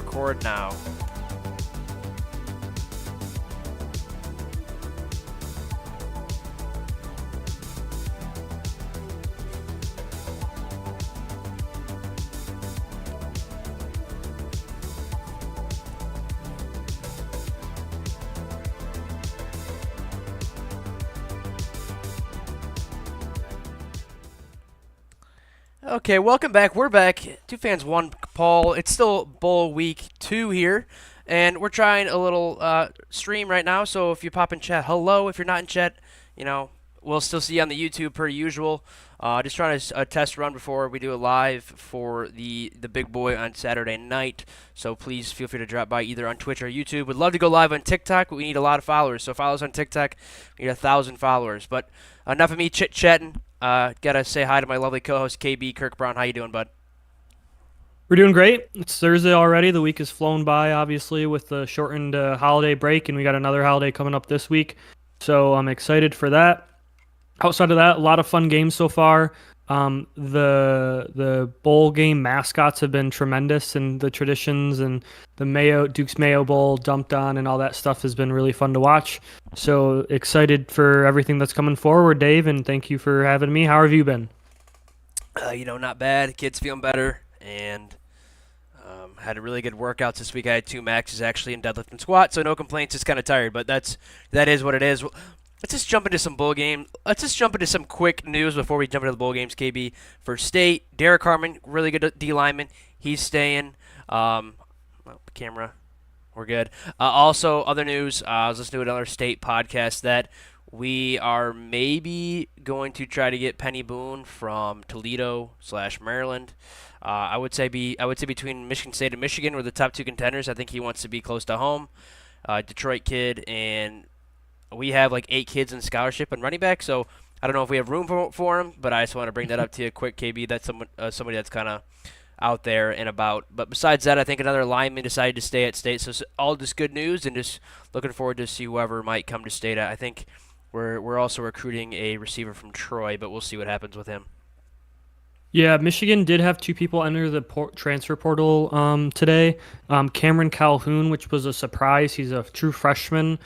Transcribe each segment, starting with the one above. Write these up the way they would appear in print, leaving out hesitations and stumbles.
record now. Okay, welcome back. We're back. Two fans, one Paul. It's still Bowl Week 2 here, and we're trying a little stream right now. So if you pop in chat, hello. If you're not in chat, we'll still see you on the YouTube per usual. Just trying to test run before we do a live for the big boy on Saturday night. So please feel free to drop by either on Twitch or YouTube. Would love to go live on TikTok, but we need a lot of followers. So follow us on TikTok. We need 1,000 followers. But enough of me chit-chatting. Gotta say hi to my lovely co-host KB Kirk Brown. How you doing, bud? We're doing great. It's Thursday already. The week has flown by, obviously, with the shortened holiday break, and we got another holiday coming up this week. So I'm excited for that. Outside of that, a lot of fun games so far. The bowl game mascots have been tremendous, and the traditions and the Duke's Mayo Bowl dumped on and all that stuff has been really fun to watch. So excited for everything that's coming forward, Dave, and thank you for having me. How have you been? Not bad. Kids feeling better, and had a really good workouts this week. I had 2 maxes actually in deadlift and squat, so no complaints. Just kind of tired, but that is what it is. Let's just jump into some bowl game. Let's just jump into some quick news before we jump into the bowl games. KB for State, Derek Harmon, really good D lineman. He's staying. Camera, we're good. Also, other news. I was listening to another State podcast that we are maybe going to try to get Penny Boone from Toledo/Maryland. I would say between Michigan State and Michigan were the top 2 contenders. I think he wants to be close to home. Detroit kid, and we have like 8 kids in scholarship and running back, so I don't know if we have room for him, but I just want to bring that up to you quick, KB. That's somebody that's kind of out there and about. But besides that, I think another lineman decided to stay at State, so all just good news, and just looking forward to see whoever might come to State. I think we're also recruiting a receiver from Troy, but we'll see what happens with him. Yeah, Michigan did have 2 people enter the transfer portal today. Cameron Calhoun, which was a surprise. He's a true freshman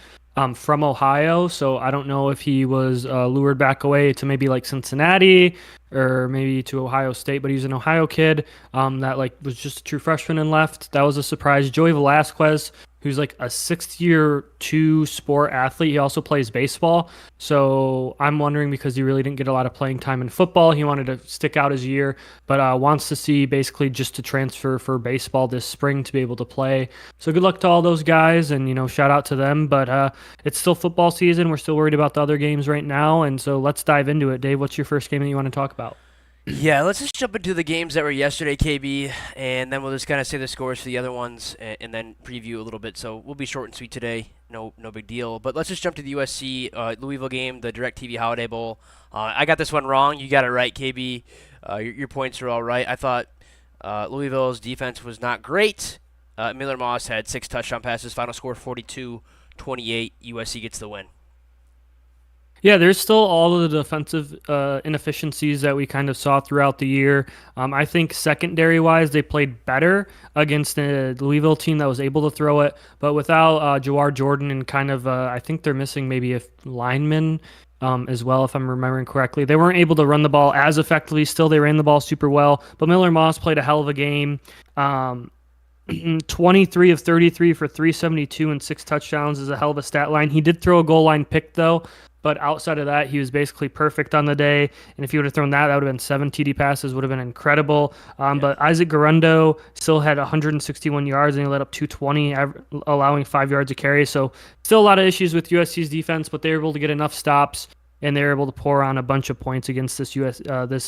from Ohio, so I don't know if he was lured back away to maybe like Cincinnati or maybe to Ohio State, but he's an Ohio kid that like was just a true freshman and left. That was a surprise. Joey Velasquez, who's like a 6th-year 2-sport athlete. He also plays baseball. So I'm wondering, because he really didn't get a lot of playing time in football, he wanted to stick out his year, but wants to see basically just to transfer for baseball this spring to be able to play. So good luck to all those guys, and shout out to them. But it's still football season. We're still worried about the other games right now, and so let's dive into it. Dave, what's your first game that you want to talk about? Yeah, let's just jump into the games that were yesterday, KB, and then we'll just kind of say the scores for the other ones, and then preview a little bit. So we'll be short and sweet today, no big deal. But let's just jump to the USC Louisville game, the DirecTV Holiday Bowl. I got this one wrong. You got it right, KB. Your points are all right. I thought Louisville's defense was not great. Miller Moss had 6 touchdown passes. Final score 42-28. USC gets the win. Yeah, there's still all of the defensive inefficiencies that we kind of saw throughout the year. I think secondary-wise, they played better against the Louisville team that was able to throw it. But without Jawar Jordan and kind of, I think they're missing maybe a lineman as well, if I'm remembering correctly. They weren't able to run the ball as effectively. Still, they ran the ball super well. But Miller Moss played a hell of a game. 23 of 33 for 372 and 6 touchdowns is a hell of a stat line. He did throw a goal line pick, though. But outside of that, he was basically perfect on the day. And if he would have thrown that would have been 7 TD passes, would have been incredible. But Isaac Garundo still had 161 yards, and he let up 220, allowing 5 yards a carry. So still a lot of issues with USC's defense, but they were able to get enough stops, and they were able to pour on a bunch of points against this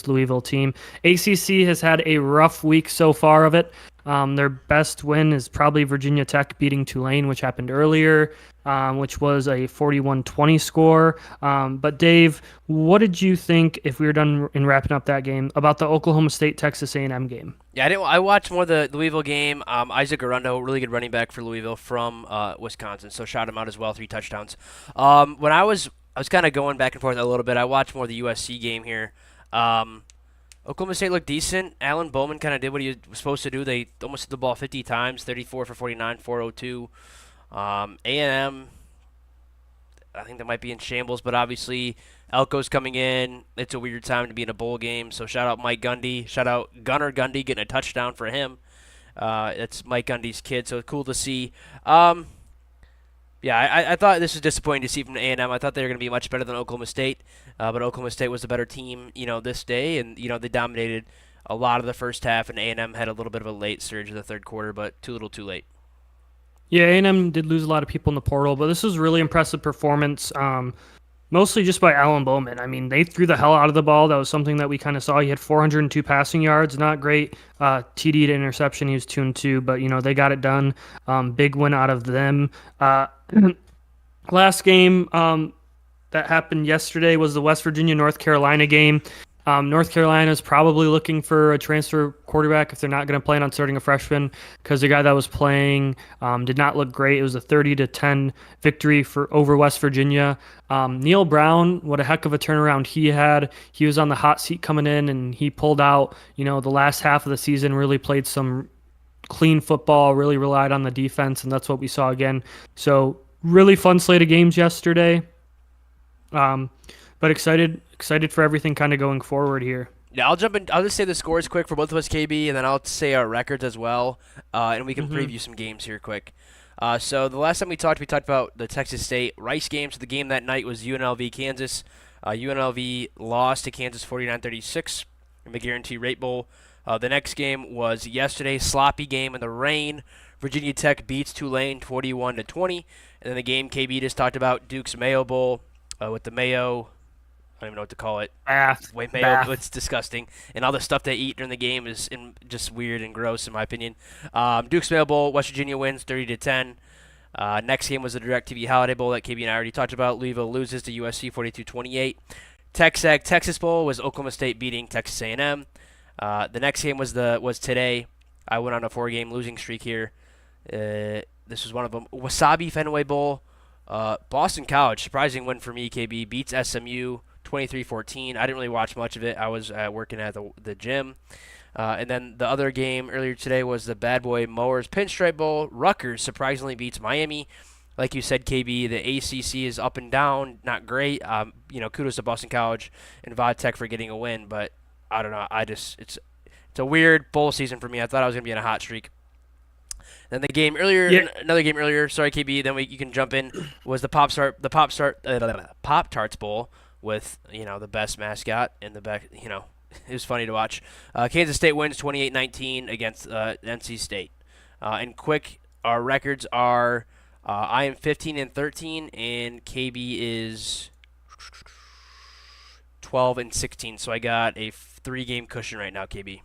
Louisville team. ACC has had a rough week so far of it. Their best win is probably Virginia Tech beating Tulane, which happened earlier, which was a 41-20 score. But Dave, what did you think, if we were done in wrapping up that game, about the Oklahoma State-Texas A&M game? Yeah, I watched more of the Louisville game. Isaac Garundo, really good running back for Louisville from Wisconsin, so shout him out as well, 3 touchdowns. When I was kind of going back and forth a little bit, I watched more of the USC game here. Oklahoma State looked decent. Alan Bowman kind of did what he was supposed to do. They almost hit the ball 50 times, 34 for 49, 402. A&M, I think they might be in shambles, but obviously Elko's coming in. It's a weird time to be in a bowl game, so shout out Mike Gundy. Shout out Gunnar Gundy getting a touchdown for him. It's Mike Gundy's kid, so cool to see. Yeah, I thought this was disappointing to see from A&M. I thought they were going to be much better than Oklahoma State, but Oklahoma State was the better team, this day, and they dominated a lot of the first half, and A&M had a little bit of a late surge in the third quarter, but too little, too late. Yeah, A&M did lose a lot of people in the portal, but this was really impressive performance. Mostly just by Alan Bowman. I mean, they threw the hell out of the ball. That was something that we kind of saw. He had 402 passing yards, not great. TD to interception, he was 2-2, but they got it done. Big win out of them. Last game that happened yesterday was the West Virginia North Carolina game. North Carolina is probably looking for a transfer quarterback if they're not going to plan on starting a freshman, because the guy that was playing did not look great. It was a 30-10 victory for over West Virginia. Neil Brown, what a heck of a turnaround he had. He was on the hot seat coming in, and he pulled out. The last half of the season, really played some clean football, really relied on the defense, and that's what we saw again. So really fun slate of games yesterday. But excited for everything kind of going forward here. Yeah, I'll jump in. I'll just say the scores quick for both of us, KB, and then I'll say our records as well, and we can preview some games here quick. So the last time we talked about the Texas State Rice game. So the game that night was UNLV Kansas. UNLV lost to Kansas 49-36 in the Guarantee Rate Bowl. The next game was yesterday, sloppy game in the rain. Virginia Tech beats Tulane 41-20, and then the game KB just talked about, Duke's Mayo Bowl with the Mayo. I don't even know what to call it. Wait, Mayo, it's disgusting. And all the stuff they eat during the game is just weird and gross, in my opinion. Duke's Mayo Bowl, West Virginia wins 30-10. Next game was the DirecTV Holiday Bowl that KB and I already talked about. Louisville loses to USC 42-28. Texas Bowl was Oklahoma State beating Texas A&M. The next game was today. I went on a 4-game losing streak here. This was one of them. Wasabi Fenway Bowl. Boston College, surprising win for me, KB, beats SMU 23-14. I didn't really watch much of it. I was working at the gym. And then the other game earlier today was the Bad Boy Mowers Pinstripe Bowl. Rutgers surprisingly beats Miami. Like you said, KB, the ACC is up and down, not great. Kudos to Boston College and Vodtech for getting a win, but I don't know. It's a weird bowl season for me. I thought I was gonna be in a hot streak. Then the game earlier, another game earlier. Sorry, KB. Then you can jump in. Was the Pop Tarts Bowl with the best mascot in the back. It was funny to watch. Kansas State wins 28-19 against NC State. And quick, our records are I am 15-13 and KB is 12-16. So I got a 3-game cushion right now, KB.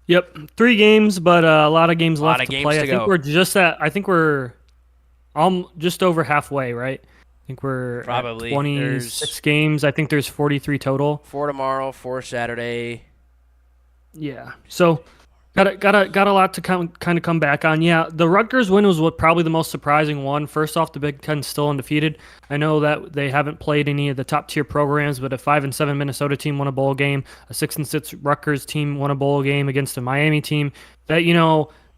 Yep, 3 games, but a lot of games left to play. I think we're just over halfway, right? I think we're probably at 26 games. I think there's 43 total. 4 tomorrow, 4 Saturday. Yeah, so got a lot to kind of come back on. Yeah, the Rutgers win was probably the most surprising one. First off, the Big Ten's still undefeated. I know that they haven't played any of the top tier programs, but a 5-7 Minnesota team won a bowl game. A 6-6 Rutgers team won a bowl game against a Miami team that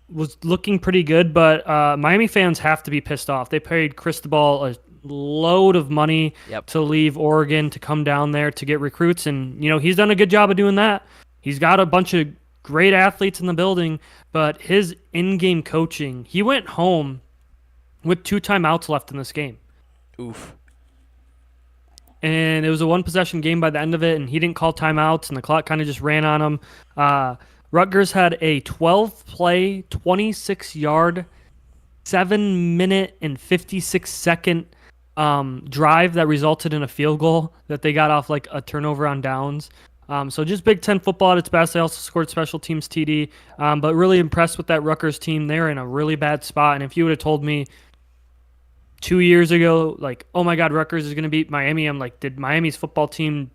was looking pretty good. But Miami fans have to be pissed off. They paid Cristobal a load of money to leave Oregon to come down there to get recruits, and he's done a good job of doing that. He's got a bunch of great athletes in the building, but his in-game coaching, he went home with 2 timeouts left in this game. Oof. And it was a 1-possession game by the end of it, and he didn't call timeouts, and the clock kind of just ran on him. Rutgers had a 12-play, 26-yard, 7-minute, and 56-second drive that resulted in a field goal that they got off like a turnover on downs. So just Big Ten football at its best. They also scored special teams TD, but really impressed with that Rutgers team. They're in a really bad spot, and if you would have told me 2 years ago, like, oh my God, Rutgers is going to beat Miami, I'm like, did Miami's football team,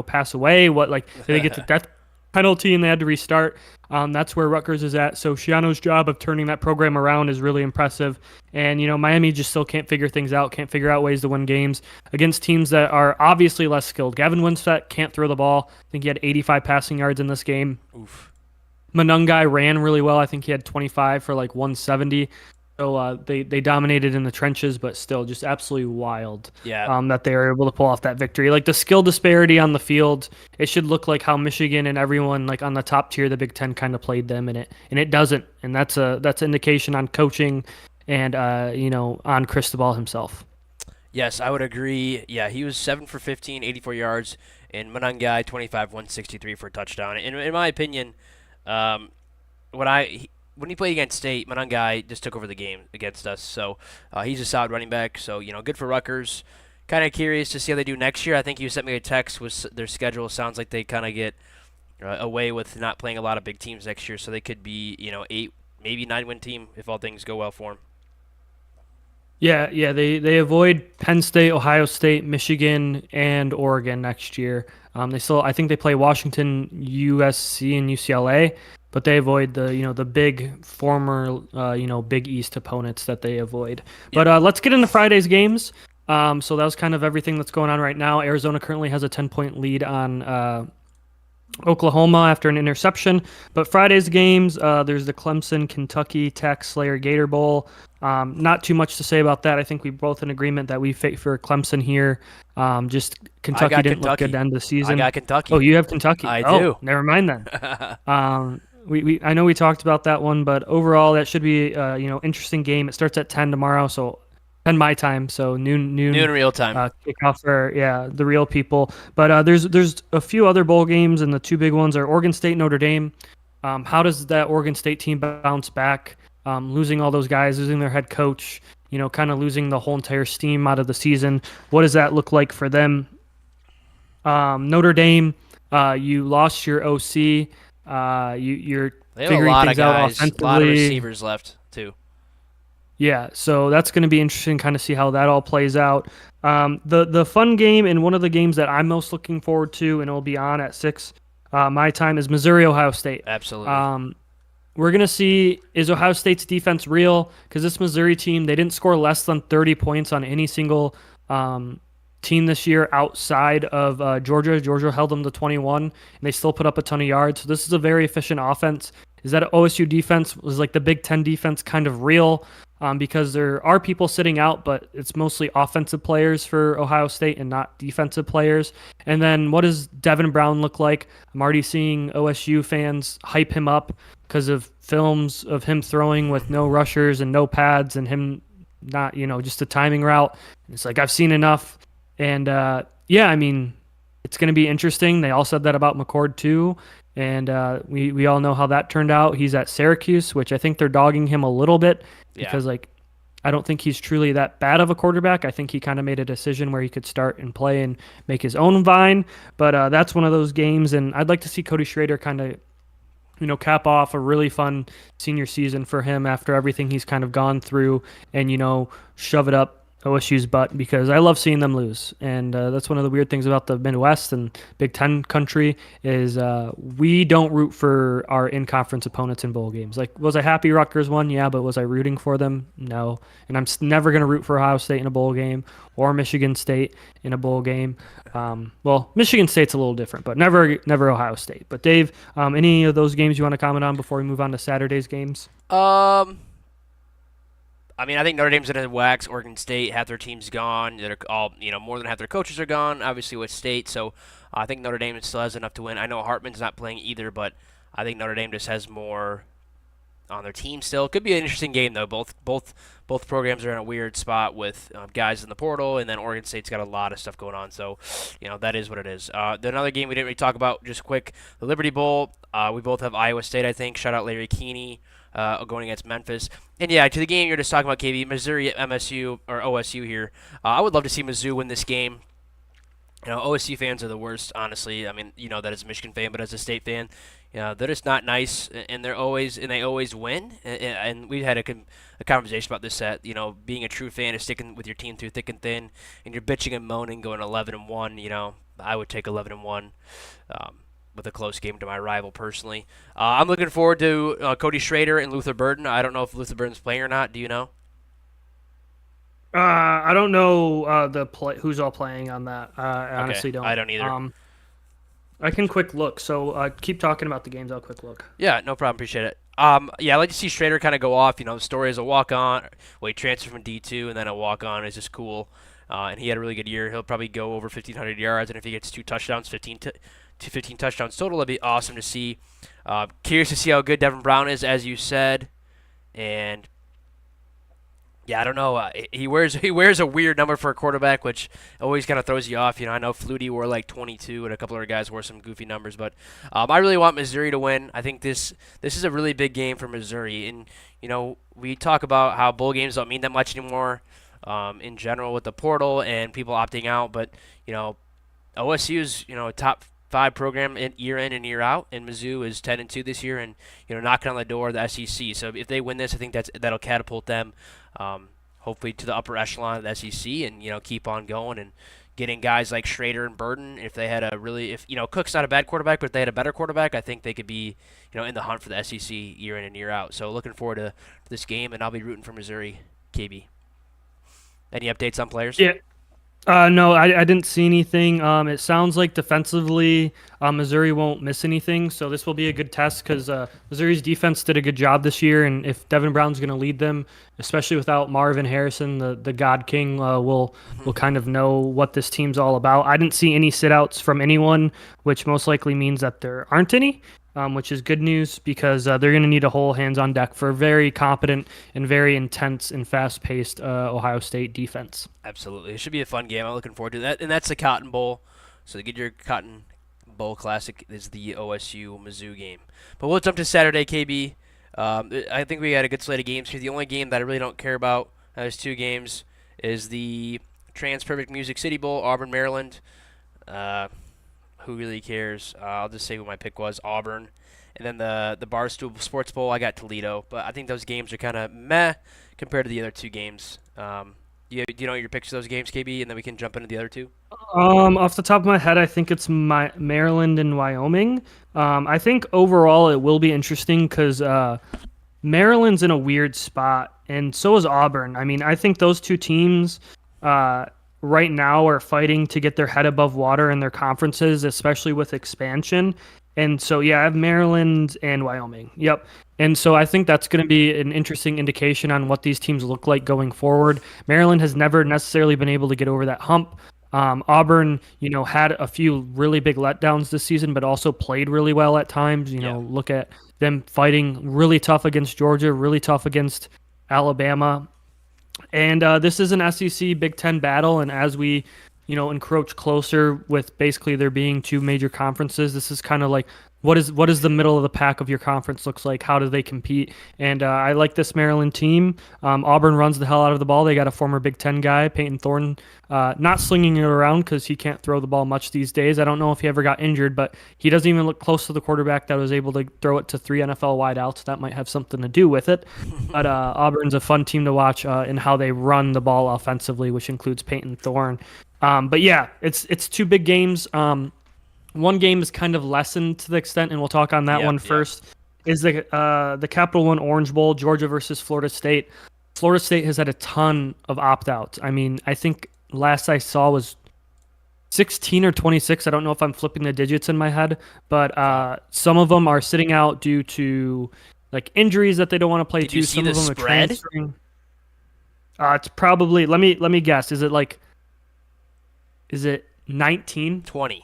pass away? What, like, did they get the death penalty and they had to restart. That's where Rutgers is at. So Shiano's job of turning that program around is really impressive. And, Miami just still can't figure things out, can't figure out ways to win games against teams that are obviously less skilled. Gavin Winstead can't throw the ball. I think he had 85 passing yards in this game. Oof. Manungai ran really well. I think he had 25 for like 170. So they dominated in the trenches, but still just absolutely wild Yeah. that they were able to pull off that victory. Like the skill disparity on the field, it should look like how Michigan and everyone like on the top tier, the Big Ten, kind of played them in it, and it doesn't. And that's an indication on coaching and on Cristobal himself. Yes, I would agree. Yeah, he was 7 for 15, 84 yards, and Manungai 25, 163 for a touchdown. In my opinion, um, when he played against State, Manungai just took over the game against us. So he's a solid running back. So good for Rutgers. Kind of curious to see how they do next year. I think you sent me a text with their schedule. Sounds like they kind of get away with not playing a lot of big teams next year. So they could be 8, maybe 9-win team if all things go well for them. Yeah, they avoid Penn State, Ohio State, Michigan, and Oregon next year. I think they play Washington, USC, and UCLA, but they avoid the big former Big East opponents that they avoid. Yep. But let's get into Friday's games. So that was kind of everything that's going on right now. Arizona currently has a 10-point lead on Oklahoma after an interception. But Friday's games, there's the Clemson, Kentucky, Tech, Slayer, Gator Bowl. Not too much to say about that. I think we both in agreement that we favor Clemson here. Just Kentucky didn't look good to end the season. I got Kentucky. Oh, you have Kentucky. I do. do. Never mind then. I know we talked about that one, but overall that should be interesting game. It starts at 10 tomorrow, so 10 my time, so noon real time. Kickoff for the real people. But there's a few other bowl games, and the two big ones are Oregon State, Notre Dame. How does that Oregon State team bounce back? Losing all those guys, losing their head coach, kind of losing the whole entire steam out of the season. What does that look like for them? Notre Dame, you lost your OC. You're they have figuring a lot things of out guys, offensively. a lot of receivers left too. Yeah, so that's going to be interesting, kind of see how that all plays out. The fun game and one of the games that I'm most looking forward to, and it'll be on at 6 my time, is Missouri-Ohio State. Absolutely. We're going to see, is Ohio State's defense real? Because this Missouri team, they didn't score less than 30 points on any single team this year outside of Georgia. Georgia held them to 21, and they still put up a ton of yards. So this is a very efficient offense. Is that OSU defense was like the Big Ten defense kind of real? Because there are people sitting out, but it's mostly offensive players for Ohio State and not defensive players. And then what does Devin Brown look like? I'm already seeing OSU fans hype him up because of films of him throwing with no rushers and no pads and him not, just a timing route. It's like, I've seen enough. And it's going to be interesting. They all said that about McCord too. And we all know how that turned out. He's at Syracuse, which I think they're dogging him a little bit because, I don't think he's truly that bad of a quarterback. I think he kind of made a decision where he could start and play and make his own vine. But that's one of those games, and I'd like to see Cody Schrader kind of, cap off a really fun senior season for him after everything he's kind of gone through and, shove it up OSU's butt because I love seeing them lose. And that's one of the weird things about the Midwest and Big Ten country is we don't root for our in-conference opponents in bowl games. Like, was I happy Rutgers won? Yeah, but was I rooting for them? No. And I'm never going to root for Ohio State in a bowl game or Michigan State in a bowl game. Michigan State's a little different, but never Ohio State. But Dave, any of those games you want to comment on before we move on to Saturday's games? I think Notre Dame's going to wax Oregon State. Half their team's gone. They're all, more than half their coaches are gone, obviously, with State. So I think Notre Dame still has enough to win. I know Hartman's not playing either, but I think Notre Dame just has more on their team still. Could be an interesting game, though. Both programs are in a weird spot with guys in the portal, and then Oregon State's got a lot of stuff going on. So, that is what it is. Another game we didn't really talk about, just quick, the Liberty Bowl. We both have Iowa State, I think. Shout out Larry Keeney. Going against Memphis. And yeah, to the game you're just talking about, KB, Missouri at MSU or OSU here. I would love to see Mizzou win this game. OSU fans are the worst, honestly. That as a Michigan fan, but as a State fan, they're just not nice, and they always win. And we had a conversation about this that being a true fan is sticking with your team through thick and thin, and you're bitching and moaning going 11-1. I would take 11-1. with a close game to my rival personally. I'm looking forward to Cody Schrader and Luther Burden. I don't know if Luther Burden's playing or not. Do you know? I don't know who's all playing on that. I Okay, honestly I don't. don't either. I can quick look. So keep talking about the games. I'll quick look. Yeah, no problem. Appreciate it. Yeah, I like to see Schrader kind of go off. The story is a walk on, well, he transferred from D2 and then a walk on is just cool. And he had a really good year. He'll probably go over 1,500 yards, and if he gets 2 touchdowns, 15 touchdowns total, that'd be awesome to see. Curious to see how good Devin Brown is, as you said, and yeah, I don't know. He wears a weird number for a quarterback, which always kind of throws you off. I know Flutie wore like 22, and a couple other guys wore some goofy numbers. But I really want Missouri to win. I think this is a really big game for Missouri. And we talk about how bowl games don't mean that much anymore, in general with the portal and people opting out. But OSU's a top five program year in and year out, and Mizzou is 10-2 this year, and knocking on the door of the SEC. So if they win this, I think that'll catapult them, hopefully to the upper echelon of the SEC, and keep on going and getting guys like Schrader and Burden. If they had if Cook's not a bad quarterback, but if they had a better quarterback, I think they could be in the hunt for the SEC year in and year out. So looking forward to this game, and I'll be rooting for Missouri. KB, any updates on players? Yeah. No, I didn't see anything. It sounds like defensively, Missouri won't miss anything, so this will be a good test because Missouri's defense did a good job this year, and if Devin Brown's going to lead them, especially without Marvin Harrison, the God King, we'll kind of know what this team's all about. I didn't see any sit-outs from anyone, which most likely means that there aren't any. Which is good news because they're going to need a whole hands on deck for a very competent and very intense and fast-paced Ohio State defense. Absolutely. It should be a fun game. I'm looking forward to that. And that's the Cotton Bowl. So to get your Cotton Bowl Classic is the OSU Mizzou game. But we'll jump to Saturday, KB. I think we got a good slate of games here. The only game that I really don't care about, there's two games, is the Trans-Perfect Music City Bowl, Auburn, Maryland. Who really cares? I'll just say who my pick was, Auburn. And then the Barstool Sports Bowl, I got Toledo. But I think those games are kind of meh compared to the other two games. Do you know your picks of those games, KB? And then we can jump into the other two? Off the top of my head, I think it's Maryland and Wyoming. I think overall it will be interesting because Maryland's in a weird spot, and so is Auburn. I mean, I think those two teams right now are fighting to get their head above water in their conferences, especially with expansion. And so, yeah, I have Maryland and Wyoming. Yep. And so I think that's going to be an interesting indication on what these teams look like going forward. Maryland has never necessarily been able to get over that hump. Auburn, had a few really big letdowns this season, but also played really well at times. Look at them fighting really tough against Georgia, really tough against Alabama. And this is an SEC Big Ten battle, and as we, encroach closer with basically there being two major conferences, this is kind of like what is the middle of the pack of your conference looks like? How do they compete? And I like this Maryland team. Auburn runs the hell out of the ball. They got a former Big Ten guy, Peyton Thorne, not slinging it around because he can't throw the ball much these days. I don't know if he ever got injured, but he doesn't even look close to the quarterback that was able to throw it to 3 NFL wideouts. That might have something to do with it. But Auburn's a fun team to watch in how they run the ball offensively, which includes Peyton Thorne. But yeah, it's two big games. One game is kind of lessened to the extent, and we'll talk on that one first, is the Capital One Orange Bowl, Georgia versus Florida State. Florida State has had a ton of opt-outs. I mean, I think last I saw was 16 or 26. I don't know if I'm flipping the digits in my head, but some of them are sitting out due to like injuries that they don't want to play. Did you see the Some of them spread? are transferring. It's probably let me guess. Is it 19? 20.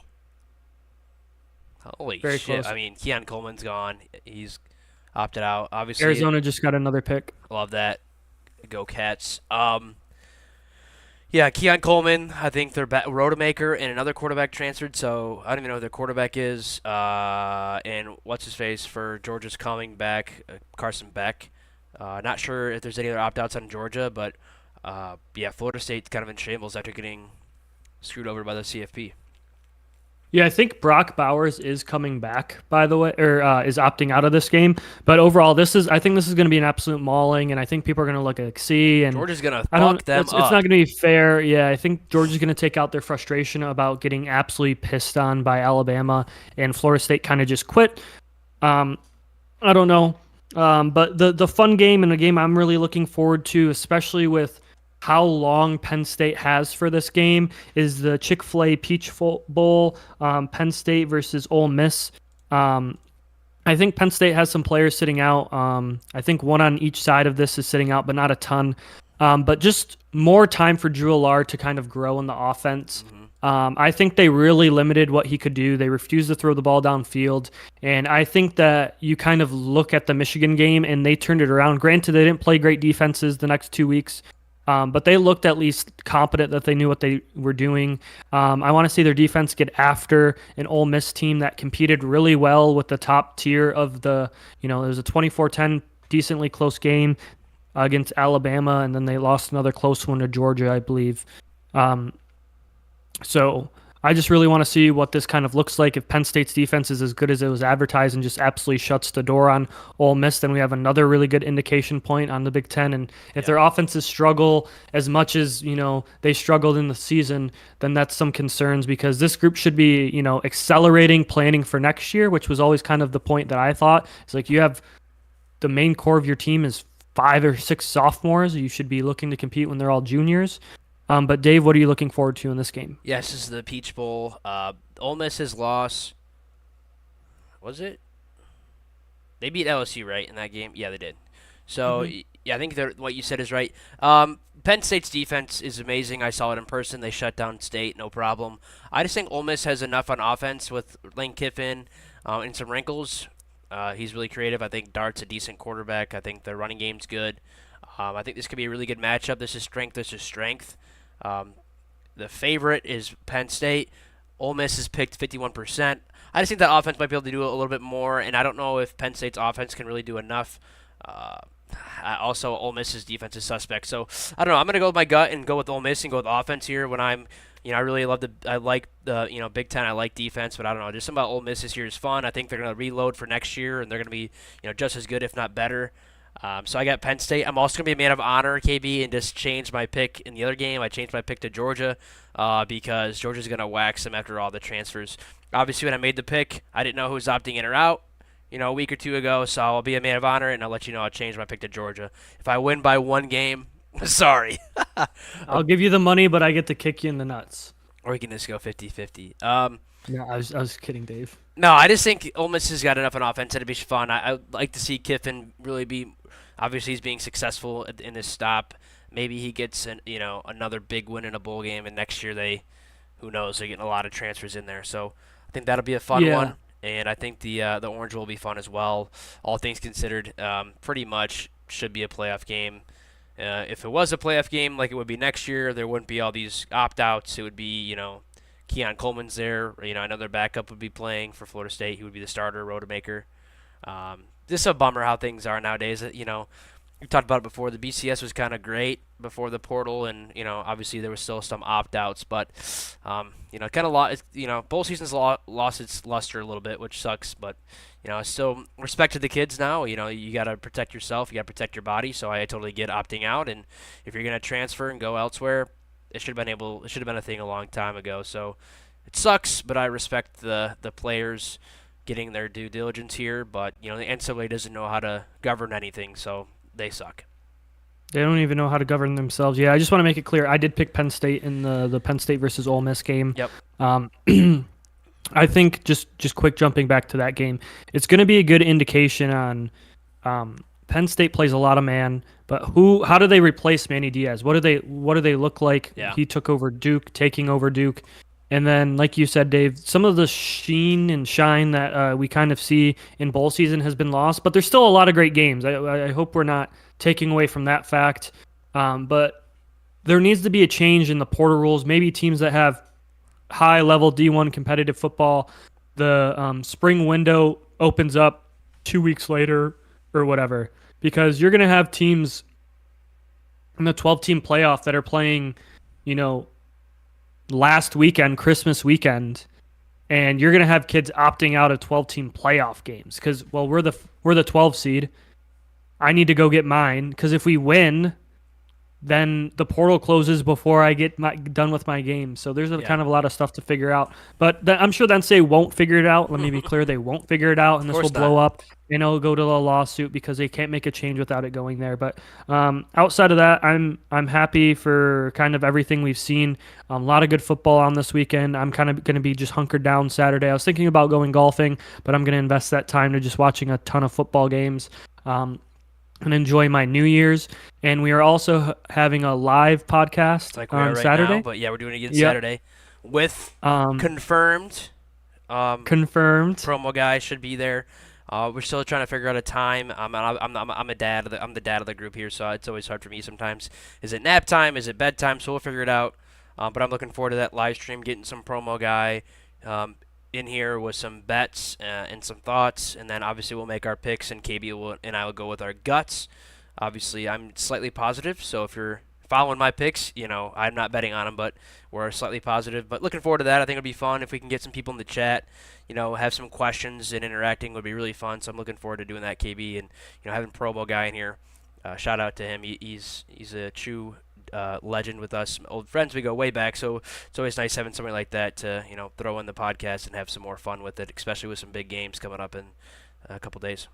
Holy Very shit. close. I mean, Keon Coleman's gone. He's opted out. Obviously, Arizona just got another pick. love that. Go Cats. Yeah, Keon Coleman, I think they're Rodemaker and another quarterback transferred, so I don't even know who their quarterback is. And what's his face for Georgia's coming back, Carson Beck. Not sure if there's any other opt-outs on Georgia, but yeah, Florida State's kind of in shambles after getting screwed over by the CFP. Yeah, I think Brock Bowers is coming back, by the way, or is opting out of this game. But overall, I think this is going to be an absolute mauling, and I think people are going to look at see, and Georgia's gonna I don't, fuck them it's not up. going to be fair. Yeah, I think Georgia's going to take out their frustration about getting absolutely pissed on by Alabama, and Florida State kind of just quit. Um, I don't know. But the fun game and a game I'm really looking forward to, especially with how long Penn State has for this game, is the Chick-fil-A Bowl, Penn State versus Ole Miss. Um, I think Penn State has some players sitting out. I think one on each side of this is sitting out, but not a ton. But just more time for Drew Allard to kind of grow in the offense. Hmm. I think they really limited what he could do. They refused to throw the ball downfield. And I think that you kind of look at the Michigan game and they turned it around. Granted, they didn't play great defenses the next 2 weeks, but they looked at least competent that they knew what they were doing. I want to see their defense get after an Ole Miss team that competed really well with the top tier of there was a 24-10 decently close game against Alabama, and then they lost another close one to Georgia, I believe. Um, so I just really want to see what this kind of looks like. If Penn State's defense is as good as it was advertised and just absolutely shuts the door on Ole Miss, then we have another really good indication point on the Big Ten. And if Yeah. their offenses struggle as much as, they struggled in the season, then that's some concerns because this group should be, accelerating planning for next year, which was always kind of the point that I thought. It's like you have the main core of your team is 5 or 6 sophomores. You should be looking to compete when they're all juniors. But Dave, what are you looking forward to in this game? Yes, this is the Peach Bowl. Ole Miss's loss was it? They beat LSU, right, in that game? Yeah, they did. So Hmm. yeah, I think what you said is right. Penn State's defense is amazing. I saw it in person. They shut down State, no problem. I just think Ole Miss has enough on offense with Lane Kiffin and some wrinkles. He's really creative. I think Dart's a decent quarterback. I think the running game's good. I think this could be a really good matchup. This is strength. This is strength. Um, the favorite is Penn State. Ole Miss is picked 51%. I just think that offense might be able to do a little bit more, and I don't know if Penn State's offense can really do enough. Uh, Also, Ole Miss's defense is suspect. So I don't know. I'm gonna go with my gut and go with Ole Miss and go with offense here. When I really I like the Big Ten. I like defense, but I don't know. Just something about Ole Miss this year is fun. I think they're gonna reload for next year, and they're gonna be just as good, if not better. So I got Penn State. I'm also gonna be a man of honor, KB, and just change my pick in the other game. I changed my pick to Georgia because Georgia's gonna wax them after all the transfers. Obviously, when I made the pick, I didn't know who was opting in or out a week or two ago, so I'll be a man of honor, and I'll let you know I'll change my pick to Georgia. If I win by one game, sorry. I'll give you the money, but I get to kick you in the nuts. Or we can just go 50-50. No, I was kidding, Dave. No, I just think Ole Miss has got enough on offense. It'd be fun. I'd like to see Kiffin really be. Obviously, he's being successful in this stop. Maybe he gets another big win in a bowl game, and next year who knows, they're getting a lot of transfers in there. So I think that'll be a fun Yeah. one, and I think the Orange will be fun as well. All things considered, pretty much should be a playoff game. If it was a playoff game like it would be next year, there wouldn't be all these opt-outs. It would be Keon Coleman's there. Another backup would be playing for Florida State. He would be the starter, Rodemaker. Just a bummer how things are nowadays. We talked about it before. The BCS was kind of great before the portal, and obviously there was still some opt-outs, but kind of lost. Bowl season's lost its luster a little bit, which sucks. But I still respect to the kids now. You got to protect yourself. You got to protect your body. So I totally get opting out, and if you're gonna transfer and go elsewhere, it should have been a thing a long time ago. So it sucks, but I respect the players getting their due diligence here. But the NCAA doesn't know how to govern anything, so they suck. They don't even know how to govern themselves. Yeah, I just want to make it clear. I did pick Penn State in the Penn State versus Ole Miss game. Yep. Um, I think just quick jumping back to that game, it's going to be a good indication on Penn State plays a lot of man, but how do they replace Manny Diaz? What do they look like? Yeah. He took over Duke, taking over Duke. And then, like you said, Dave, some of the sheen and shine that we kind of see in bowl season has been lost, but there's still a lot of great games. I hope we're not taking away from that fact. But there needs to be a change in the portal rules. Maybe teams that have high-level D1 competitive football, the spring window opens up 2 weeks later or whatever, because you're going to have teams in the 12-team playoff that are playing, last weekend, Christmas weekend, and you're gonna have kids opting out of 12-team playoff games because well we're the 12 seed. I need to go get mine because if we win, then the portal closes before I get done with my game. So there's Yeah. kind of a lot of stuff to figure out. But I'm sure Densei won't figure it out. Let me be clear, they won't figure it out, and this will course blow not. up, and it'll go to a lawsuit because they can't make a change without it going there. But outside of that, I'm happy for kind of everything we've seen. A lot of good football on this weekend. I'm kind of going to be just hunkered down Saturday. I was thinking about going golfing, but I'm going to invest that time to just watching a ton of football games. And enjoy my New Year's. And we are also having a live podcast Like we are on right Saturday. now, but yeah, we're doing it again Yep. Saturday with Um, confirmed confirmed. promo guy should be there. We're still trying to figure out a time. I'm a dad. I'm the dad of the group here, so it's always hard for me sometimes. Is it nap time? Is it bedtime? So we'll figure it out. But I'm looking forward to that live stream, getting some promo guy in here with some bets and some thoughts, and then obviously we'll make our picks, and and I will go with our guts. Obviously, I'm slightly positive, so if you're following my picks, I'm not betting on them, but we're slightly positive. But looking forward to that. I think it'll be fun if we can get some people in the chat, have some questions and interacting would be really fun. So I'm looking forward to doing that, KB, and having promo guy in here. Shout out to him. He's a true legend with us, old friends. We go way back, so it's always nice having somebody like that to throw in the podcast and have some more fun with it, especially with some big games coming up in a couple days.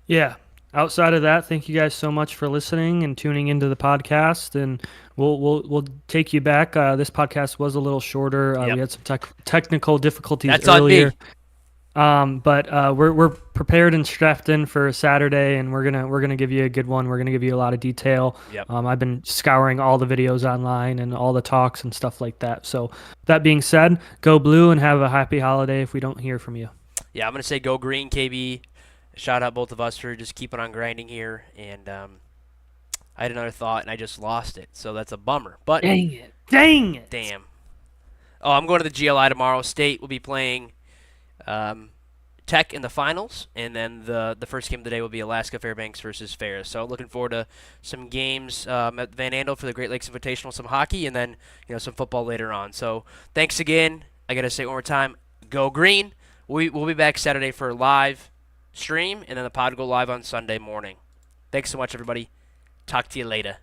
Yeah. Outside of that, thank you guys so much for listening and tuning into the podcast. And we'll take you back. This podcast was a little shorter. Yep. We had some technical difficulties That's earlier. on me. But we're prepared and strapped in for Saturday, and we're gonna give you a good one. We're gonna give you a lot of detail. Yep. I've been scouring all the videos online and all the talks and stuff like that. So that being said, go blue and have a happy holiday if we don't hear from you. Yeah, I'm gonna say go green, KB. Shout out both of us for just keeping on grinding here. And I had another thought and I just lost it, so that's a bummer. But Dang it! Dang it! damn. Oh, I'm going to the GLI tomorrow. State will be playing Tech in the finals, and then the first game of the day will be Alaska Fairbanks versus Ferris. So looking forward to some games at Van Andel for the Great Lakes Invitational, some hockey, and then some football later on. So thanks again. I gotta say it one more time. Go green. We'll be back Saturday for a live stream, and then the pod will go live on Sunday morning. Thanks so much, everybody. Talk to you later.